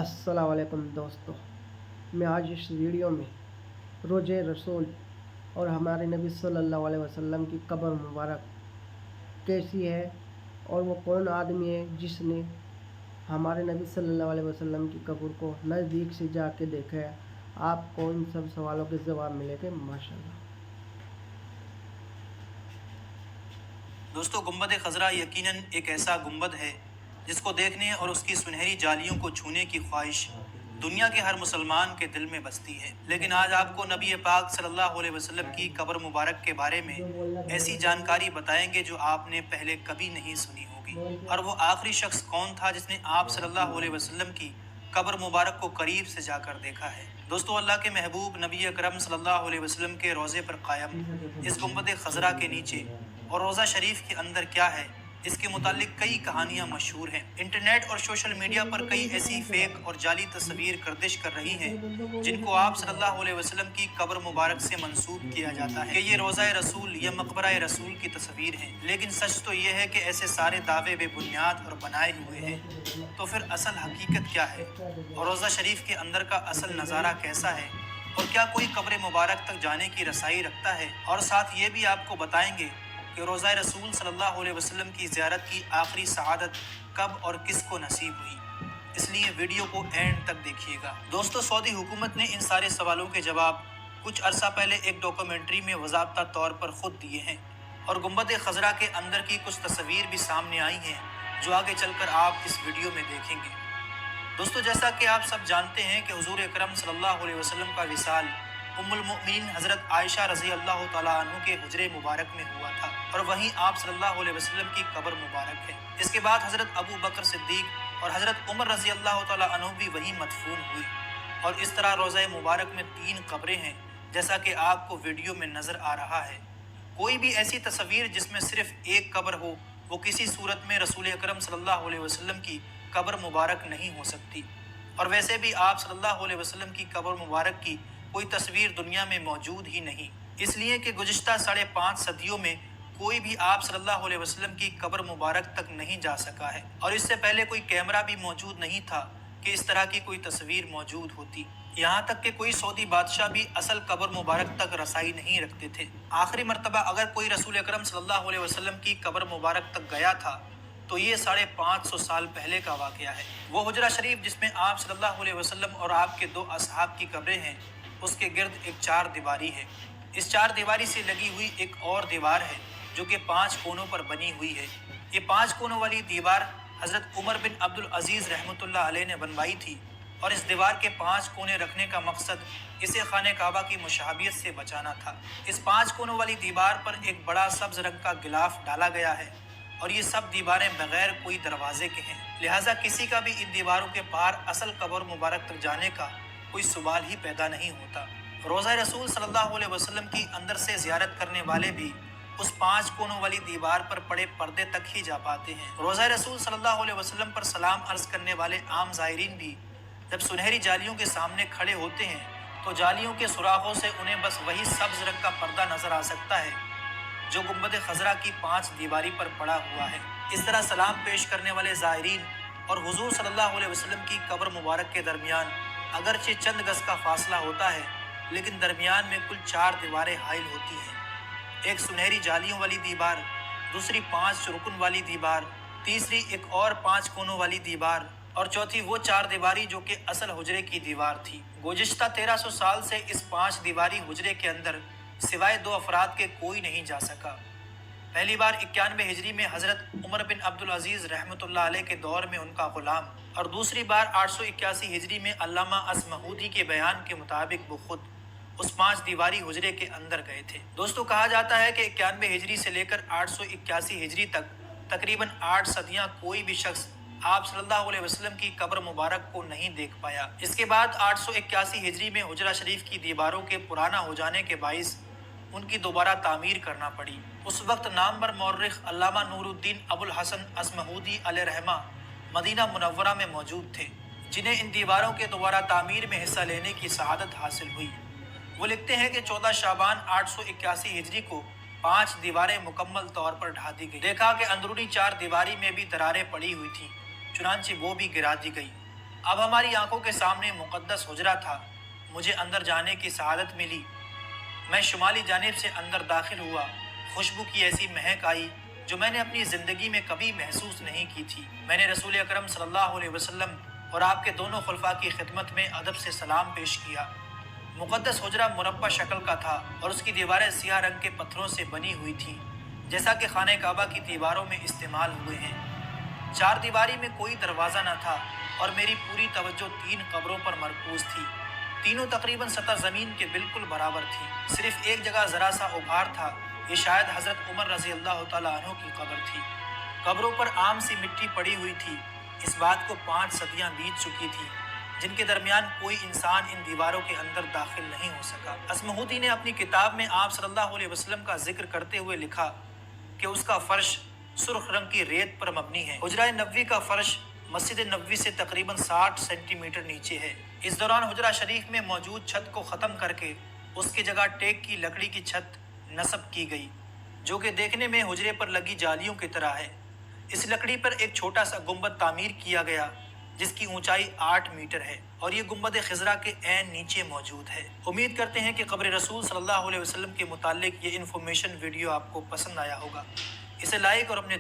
अस्सलाम वालेकुम दोस्तों, मैं आज इस वीडियो में रोज़े रसूल और हमारे नबी सल्लल्लाहु अलैहि वसल्लम की कब्र मुबारक कैसी है और वो कौन आदमी है जिसने हमारे नबी सल्लल्लाहु अलैहि वसल्लम की कब्र को नज़दीक से जाके देखा है। आपको इन सब सवालों के जवाब मिलेंगे माशाल्लाह। दोस्तों, गुंबद खजरा यकीनन एक ऐसा गुंबद है जिसको देखने और उसकी सुनहरी जालियों को छूने की ख्वाहिश दुनिया के हर मुसलमान के दिल में बसती है। लेकिन आज आपको नबी पाक सल्लल्लाहु अलैहि वसल्लम की कब्र मुबारक के बारे में ऐसी जानकारी बताएंगे जो आपने पहले कभी नहीं सुनी होगी। और वो आखिरी शख्स कौन था जिसने आप सल्लल्लाहु अलैहि वसल्लम की कब्र मुबारक को करीब से जाकर देखा है। दोस्तों, अल्लाह के महबूब नबी अकरम सल्लल्लाहु अलैहि वसल्लम के रोज़े पर कायम इस गुंबद खजरा के नीचे और रोज़ा शरीफ के अंदर क्या है, इसके मुतालिक कई कहानियां मशहूर हैं। इंटरनेट और सोशल मीडिया पर कई ऐसी फेक और जाली तस्वीर गर्दिश कर रही हैं जिनको आप सल्लल्लाहु अलैहि वसल्लम की कब्र मुबारक से मंसूब किया जाता है कि ये रोज़ा रसूल या मकबरा रसूल की तस्वीर है। लेकिन सच तो ये है कि ऐसे सारे दावे बेबुनियाद और बनाए हुए हैं। तो फिर असल हकीकत क्या है और रोज़ा शरीफ के अंदर का असल नज़ारा कैसा है और क्या कोई कब्र मुबारक तक जाने की रसाई रखता है। और साथ ये भी आपको बताएंगे कि रोज़ा रसूल सल्लल्लाहु अलैहि वसल्लम की ज़ियारत की आखिरी सआदत कब और किसको नसीब हुई। इसलिए वीडियो को एंड तक देखिएगा। दोस्तों, सऊदी हुकूमत ने इन सारे सवालों के जवाब कुछ अरसा पहले एक डॉक्यूमेंट्री में वज़ाब्ता तौर पर खुद दिए हैं और गुंबद खजरा के अंदर की कुछ तस्वीर भी सामने आई हैं जो आगे चलकर आप इस वीडियो में देखेंगे। दोस्तों, जैसा कि आप सब जानते हैं कि हुजूर अकरम सल्लल्लाहु अलैहि वसल्लम का विसाल उम्मुल मोमिनीन हज़रत आयशा रज़ी अल्लाह तआला अन्हु के हुजरे मुबारक में हुआ था और वहीं आप सल्लल्लाहु अलैहि वसल्लम की कब्र मुबारक है। इसके बाद हज़रत अबू बकर सिद्दीक और हज़रत उमर रज़ी अल्लाह तआला अन्हु भी वहीं मदफून हुए और इस तरह रोज़ा मुबारक में 3 कब्रें हैं जैसा कि आपको वीडियो में नज़र आ रहा है। कोई भी ऐसी तस्वीर जिसमें सिर्फ एक कब्र हो वो किसी सूरत में रसूल अकरम सल्लल्लाहु अलैहि वसल्लम की कब्र मुबारक नहीं हो सकती। और वैसे भी आप सल्लल्लाहु अलैहि वसल्लम की कब्र मुबारक की कोई तस्वीर दुनिया में मौजूद ही नहीं, इसलिए कि गुज़िश्ता 5.5 सदियों में कोई भी आप सल्लल्लाहु अलैहि वसल्लम की कब्र मुबारक तक नहीं जा सका है। और इससे पहले कोई कैमरा भी मौजूद नहीं था कि इस तरह की कोई तस्वीर मौजूद होती। यहाँ तक कि कोई सऊदी बादशाह भी असल कब्र मुबारक तक रसाई नहीं रखते थे। आखिरी मरतबा अगर कोई रसूल अकरम सल्लल्लाहु अलैहि वसल्लम की कब्र मुबारक तक गया था तो ये 550 साल पहले का वाक़या है। वो हुजरा शरीफ जिसमें आप सल्लल्लाहु अलैहि वसल्लम और आपके 2 असहाब की कब्रें हैं, उसके गिर्द एक 4 दीवारी है। इस 4 दीवारी से लगी हुई एक और दीवार है जो कि 5 कोनों पर बनी हुई है। ये 5 कोनों वाली दीवार हज़रत उमर बिन अब्दुल अजीज़ रहमतुल्लाह अलैह ने बनवाई थी और इस दीवार के 5 कोने रखने का मकसद इसे खाने काबा की मुशाबियत से बचाना था। इस 5 कोनों वाली दीवार पर एक बड़ा सब्ज रंग का गिलाफ डाला गया है और ये सब दीवारें बगैर कोई दरवाजे के हैं, लिहाजा किसी का भी इन दीवारों के पार असल कब्र मुबारक तक जाने का कोई सवाल ही पैदा नहीं होता। रोज़ा रसूल सल्लल्लाहु अलैहि वसल्लम की अंदर से ज़ियारत करने वाले भी उस 5 कोनों वाली दीवार पर पड़े पर्दे तक ही जा पाते हैं। रोज़ा रसूल सल्लल्लाहु अलैहि वसल्लम पर सलाम अर्ज करने वाले आम ज़ायरीन भी जब सुनहरी जालियों के सामने खड़े होते हैं तो जालियों के सुराखों से उन्हें बस वही सब्ज रंग का पर्दा नजर आ सकता है जो गुंबद खजरा की 5 दीवारी पर पड़ा हुआ है। इस तरह सलाम पेश करने वाले ज़ायरीन और हुजूर सल्लल्लाहु अलैहि वसल्लम की कब्र मुबारक के दरमियान अगरचे चंद गज का फासला होता है, लेकिन दरमियान में कुल 4 दीवारें हाइल होती हैं। एक सुनहरी जालियों वाली दीवार, दूसरी 5 रुकन वाली दीवार, तीसरी एक और 5 कोनों वाली दीवार और चौथी वो 4 दीवारी जो कि असल हुजरे की दीवार थी। गुज़िश्ता 1300 साल से इस 5 दीवारी हुजरे के अंदर सिवाय 2 अफराद के कोई नहीं जा सका। पहली बार 91 हिजरी में हज़रत उमर बिन अब्दुल अजीज़ रहमतुल्लाह अलैह के दौर में उनका गुलाम और दूसरी बार 881 हिजरी में अल्लामा असमहूदी के बयान के मुताबिक वो खुद उस 5 दीवारी हुजरे के अंदर गए थे। दोस्तों, कहा जाता है कि 91 हिजरी से लेकर 881 हिजरी तक तकरीबन 8 सदियां कोई भी शख्स आप सल्लल्लाहु अलैहि वसल्लम की कब्र मुबारक को नहीं देख पाया। इसके बाद 881 हिजरी में हुजरा शरीफ की दीवारों के पुराना हो जाने के बाइस उनकी दोबारा तामीर करना पड़ी। उस वक्त नामवर मौर्रिख अल्लामा नूरुद्दीन अबुल हसन असमहूदी अलैहिर्रहमा मदीना मुनव्वरा में मौजूद थे, जिन्हें इन दीवारों के दोबारा तामीर में हिस्सा लेने की सआदत हासिल हुई। वो लिखते हैं कि 14 शाबान 881 हिजरी को 5 दीवारें मुकम्मल तौर पर ढा दी गई। देखा कि अंदरूनी 4 दीवारी में भी दरारें पड़ी हुई थीं, चुनांचे वो भी गिरा दी गई। اب ہماری آنکھوں کے سامنے مقدس حجرہ تھا۔ مجھے اندر جانے کی سعادت ملی۔ میں شمالی جانب سے اندر داخل ہوا۔ خوشبو کی ایسی مہک آئی جو میں نے اپنی زندگی میں کبھی محسوس نہیں کی تھی۔ میں نے رسول اکرم صلی اللہ علیہ وسلم اور آپ کے دونوں خلفاء کی خدمت میں ادب سے سلام پیش کیا۔ مقدس حجرہ مربع شکل کا تھا اور اس کی دیواریں سیاہ رنگ کے پتھروں سے بنی ہوئی تھیں، جیسا کہ خانہ کعبہ کی دیواروں میں استعمال ہوئے ہیں۔ چار دیواری میں کوئی دروازہ نہ تھا اور میری پوری توجہ 3 قبروں پر مرکوز تھی۔ تینوں تقریباً سطح زمین کے بالکل برابر تھی۔ صرف ایک جگہ ذرا سا ابھار تھا، یہ شاید حضرت عمر رضی اللہ تعالیٰ عنہ کی قبر تھی۔ قبروں پر عام سی مٹی پڑی ہوئی تھی۔ اس بات کو 5 صدیاں بیت چکی تھی جن کے درمیان کوئی انسان ان دیواروں کے اندر داخل نہیں ہو سکا۔ اسمہودی نے اپنی کتاب میں آپ صلی اللہ علیہ وسلم کا ذکر کرتے ہوئے لکھا کہ اس کا فرش سرخ رنگ کی ریت پر مبنی ہے۔ حجرہ نبوی کا فرش مسجد نبوی سے تقریباً 60 سینٹی میٹر نیچے ہے۔ اس دوران حجرہ شریف میں موجود چھت کو ختم کر کے اس کی جگہ ٹیک کی لکڑی کی چھت نصب کی گئی، جو کہ دیکھنے میں حجرے پر لگی جالیوں کی طرح ہے۔ اس لکڑی پر ایک چھوٹا سا گنبد تعمیر کیا گیا جس کی اونچائی 8 میٹر ہے اور یہ گنبد خضرا کے عین نیچے موجود ہے۔ امید کرتے ہیں کہ قبر رسول صلی اللہ علیہ وسلم کے متعلق یہ انفارمیشن ویڈیو آپ کو پسند آیا ہوگا۔ اسے لائک اور اپنے